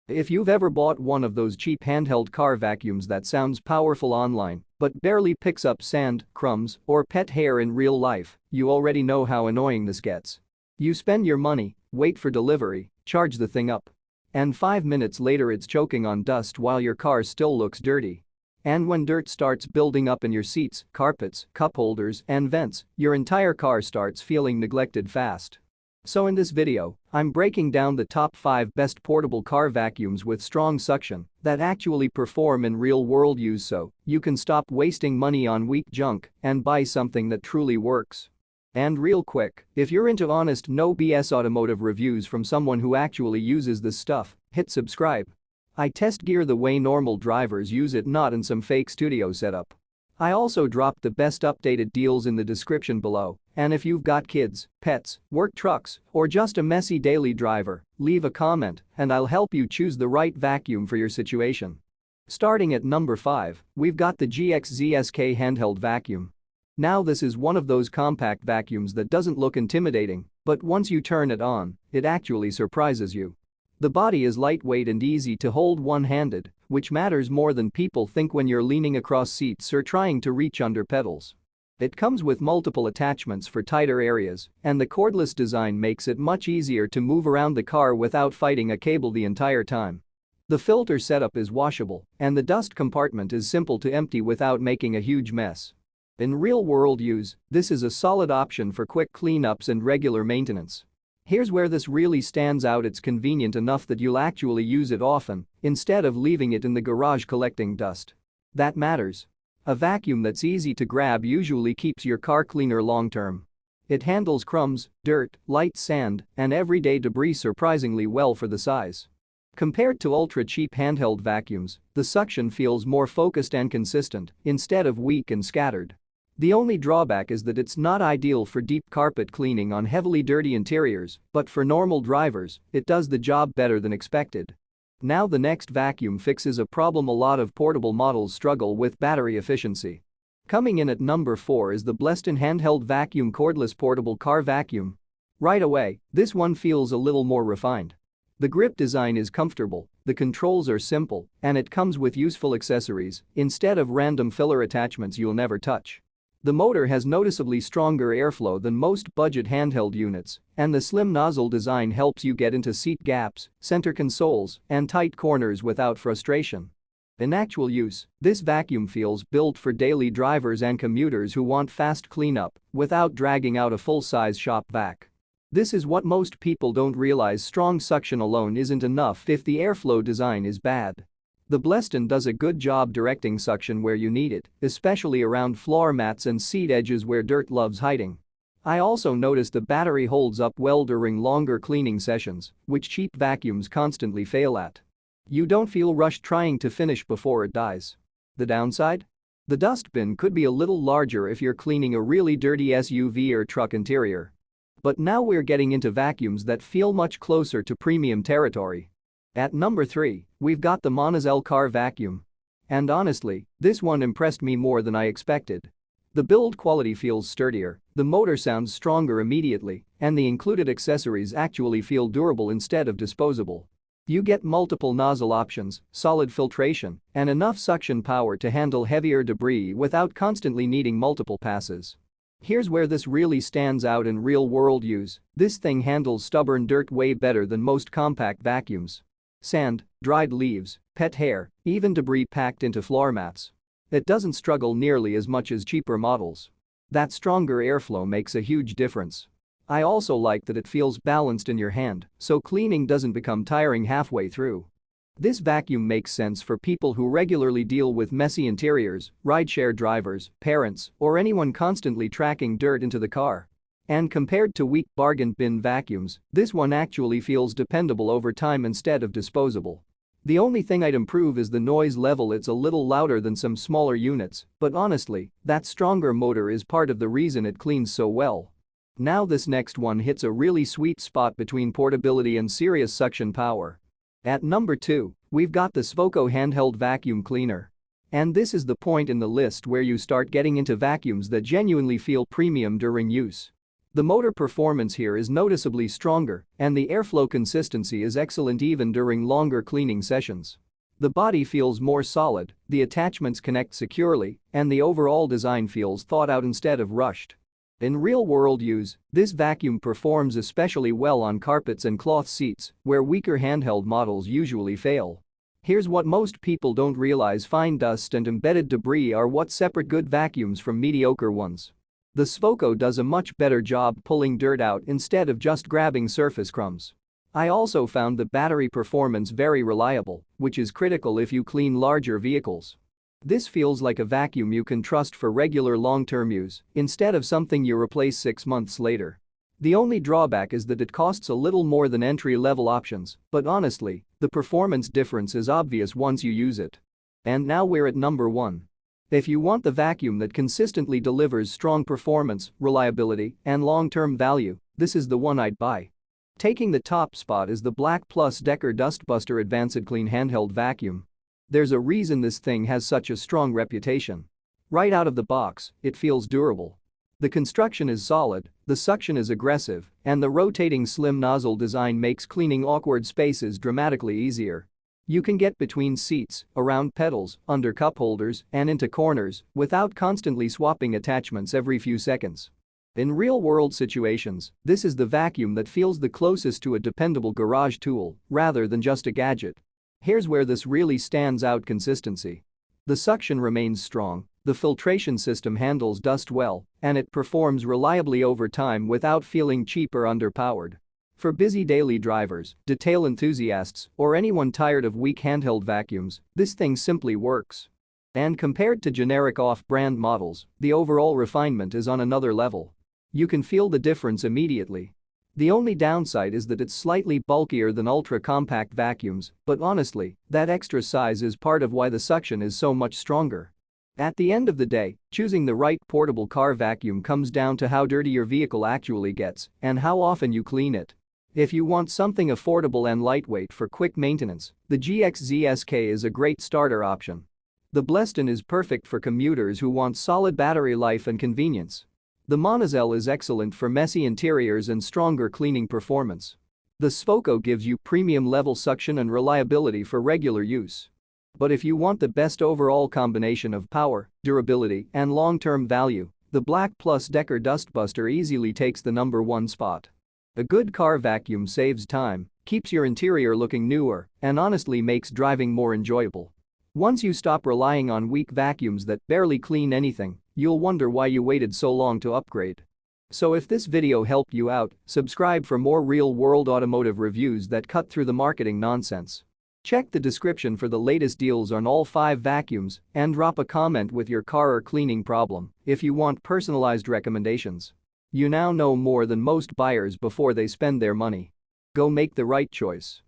If you've ever bought one of those cheap handheld car vacuums that sounds powerful online but barely picks up sand, crumbs, or pet hair in real life, you already know how annoying this gets. You spend your money, wait for delivery, charge the thing up. And 5 minutes later it's choking on dust while your car still looks dirty. And when dirt starts building up in your seats, carpets, cup holders, and vents, your entire car starts feeling neglected fast. So in this video, I'm breaking down the top 5 best portable car vacuums with strong suction that actually perform in real-world use so you can stop wasting money on weak junk and buy something that truly works. And real quick, if you're into honest no BS automotive reviews from someone who actually uses this stuff, hit subscribe. I test gear the way normal drivers use it, not in some fake studio setup. I also dropped the best updated deals in the description below, and if you've got kids, pets, work trucks, or just a messy daily driver, leave a comment and I'll help you choose the right vacuum for your situation. Starting at number 5, we've got the Gxzsk handheld vacuum. Now this is one of those compact vacuums that doesn't look intimidating, but once you turn it on, it actually surprises you. The body is lightweight and easy to hold one-handed, which matters more than people think when you're leaning across seats or trying to reach under pedals. It comes with multiple attachments for tighter areas, and the cordless design makes it much easier to move around the car without fighting a cable the entire time. The filter setup is washable, and the dust compartment is simple to empty without making a huge mess. In real-world use, this is a solid option for quick cleanups and regular maintenance. Here's where this really stands out: it's convenient enough that you'll actually use it often, instead of leaving it in the garage collecting dust. That matters. A vacuum that's easy to grab usually keeps your car cleaner long-term. It handles crumbs, dirt, light sand, and everyday debris surprisingly well for the size. Compared to ultra-cheap handheld vacuums, the suction feels more focused and consistent instead of weak and scattered. The only drawback is that it's not ideal for deep carpet cleaning on heavily dirty interiors, but for normal drivers, it does the job better than expected. Now the next vacuum fixes a problem a lot of portable models struggle with: battery efficiency. Coming in at number 4 is the Blestan Handheld Vacuum Cordless Portable Car Vacuum. Right away, this one feels a little more refined. The grip design is comfortable, the controls are simple, and it comes with useful accessories instead of random filler attachments you'll never touch. The motor has noticeably stronger airflow than most budget handheld units, and the slim nozzle design helps you get into seat gaps, center consoles, and tight corners without frustration. In actual use, this vacuum feels built for daily drivers and commuters who want fast cleanup without dragging out a full-size shop vac. This is what most people don't realize: strong suction alone isn't enough if the airflow design is bad. The Blestan does a good job directing suction where you need it, especially around floor mats and seat edges where dirt loves hiding. I also noticed the battery holds up well during longer cleaning sessions, which cheap vacuums constantly fail at. You don't feel rushed trying to finish before it dies. The downside? The dustbin could be a little larger if you're cleaning a really dirty SUV or truck interior. But now we're getting into vacuums that feel much closer to premium territory. At number 3, we've got the MONOZEL Car Vacuum. And honestly, this one impressed me more than I expected. The build quality feels sturdier, the motor sounds stronger immediately, and the included accessories actually feel durable instead of disposable. You get multiple nozzle options, solid filtration, and enough suction power to handle heavier debris without constantly needing multiple passes. Here's where this really stands out in real-world use: this thing handles stubborn dirt way better than most compact vacuums. Sand, dried leaves, pet hair, even debris packed into floor mats. It doesn't struggle nearly as much as cheaper models. That stronger airflow makes a huge difference. I also like that it feels balanced in your hand, so cleaning doesn't become tiring halfway through. This vacuum makes sense for people who regularly deal with messy interiors, rideshare drivers, parents, or anyone constantly tracking dirt into the car. And compared to weak bargain bin vacuums, this one actually feels dependable over time instead of disposable. The only thing I'd improve is the noise level. It's a little louder than some smaller units, but honestly, that stronger motor is part of the reason it cleans so well. Now this next one hits a really sweet spot between portability and serious suction power. At number 2, we've got the Svoko Handheld Vacuum Cleaner. And this is the point in the list where you start getting into vacuums that genuinely feel premium during use. The motor performance here is noticeably stronger, and the airflow consistency is excellent even during longer cleaning sessions. The body feels more solid, the attachments connect securely, and the overall design feels thought out instead of rushed. In real-world use, this vacuum performs especially well on carpets and cloth seats, where weaker handheld models usually fail. Here's what most people don't realize: fine dust and embedded debris are what separate good vacuums from mediocre ones. The Svoko does a much better job pulling dirt out instead of just grabbing surface crumbs. I also found the battery performance very reliable, which is critical if you clean larger vehicles. This feels like a vacuum you can trust for regular long-term use, instead of something you replace 6 months later. The only drawback is that it costs a little more than entry-level options, but honestly, the performance difference is obvious once you use it. And now we're at number 1. If you want the vacuum that consistently delivers strong performance, reliability, and long-term value, this is the one I'd buy. Taking the top spot is the BLACK+DECKER dustbuster AdvancedClean handheld vacuum. There's a reason this thing has such a strong reputation. Right out of the box, it feels durable. The construction is solid, the suction is aggressive, and the rotating slim nozzle design makes cleaning awkward spaces dramatically easier. You can get between seats, around pedals, under cup holders, and into corners without constantly swapping attachments every few seconds. In real-world situations, this is the vacuum that feels the closest to a dependable garage tool rather than just a gadget. Here's where this really stands out: consistency. The suction remains strong, the filtration system handles dust well, and it performs reliably over time without feeling cheap or underpowered. For busy daily drivers, detail enthusiasts, or anyone tired of weak handheld vacuums, this thing simply works. And compared to generic off-brand models, the overall refinement is on another level. You can feel the difference immediately. The only downside is that it's slightly bulkier than ultra-compact vacuums, but honestly, that extra size is part of why the suction is so much stronger. At the end of the day, choosing the right portable car vacuum comes down to how dirty your vehicle actually gets and how often you clean it. If you want something affordable and lightweight for quick maintenance, the Gxzsk is a great starter option. The Blestan is perfect for commuters who want solid battery life and convenience. The MONOZEL is excellent for messy interiors and stronger cleaning performance. The Svoko gives you premium-level suction and reliability for regular use. But if you want the best overall combination of power, durability, and long-term value, the BLACK+DECKER dustbuster easily takes the number 1 spot. A good car vacuum saves time, keeps your interior looking newer, and honestly makes driving more enjoyable. Once you stop relying on weak vacuums that barely clean anything, you'll wonder why you waited so long to upgrade. So if this video helped you out, subscribe for more real-world automotive reviews that cut through the marketing nonsense. Check the description for the latest deals on all 5 vacuums and drop a comment with your car or cleaning problem if you want personalized recommendations. You now know more than most buyers before they spend their money. Go make the right choice.